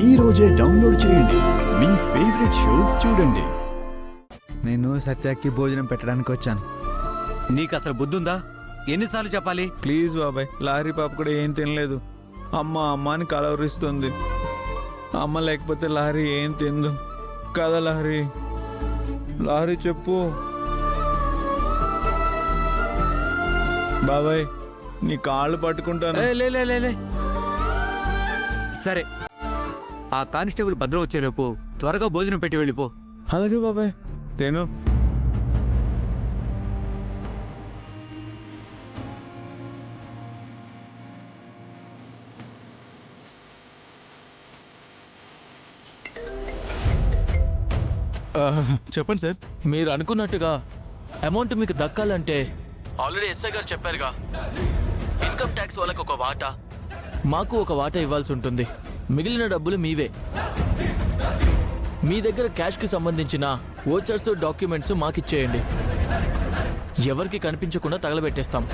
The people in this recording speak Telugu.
ఈ రోజే డౌన్లోడ్ చేయండి. మీ ఫేవరెట్ షోస్ చూడండి. నేను సత్యాకి భోజనం పెట్టడానికి వచ్చాను. నీకు అసలు బుద్ధుందా? ఎన్నిసార్లు చెప్పాలి? ప్లీజ్ బాబాయ్, లారీ పాప కూడా ఏం తినలేదు. అమ్మ అని కలవరిస్తుంది. అమ్మ లేకపోతే లారీ ఏం తిందు కదా. లారీ చెప్పు బాబాయ్, నీ కాళ్ళు పట్టుకుంటాను. లే. సరే, ఆ కానిస్టేబుల్ భద్రం వచ్చేలోపు త్వరగా భోజనం పెట్టి వెళ్ళిపో. అలాగే బాబాయ్, తిను. చెప్పండి సార్. మీరు అనుకున్నట్టుగా అమౌంట్ మీకు దక్కాలంటే ఆల్రెడీ ఎస్ఐ గారు చెప్పారుగా, ఇన్కమ్ ట్యాక్స్ వాళ్ళకి ఒక వాటా, మాకు ఒక వాటా ఇవ్వాల్సి ఉంటుంది. మిగిలిన డబ్బులు మీవే. మీ దగ్గర క్యాష్కి సంబంధించిన ఓచర్స్, డాక్యుమెంట్స్ మాకిచ్చేయండి. ఎవరికి కనిపించకుండా తగలబెట్టేస్తాం.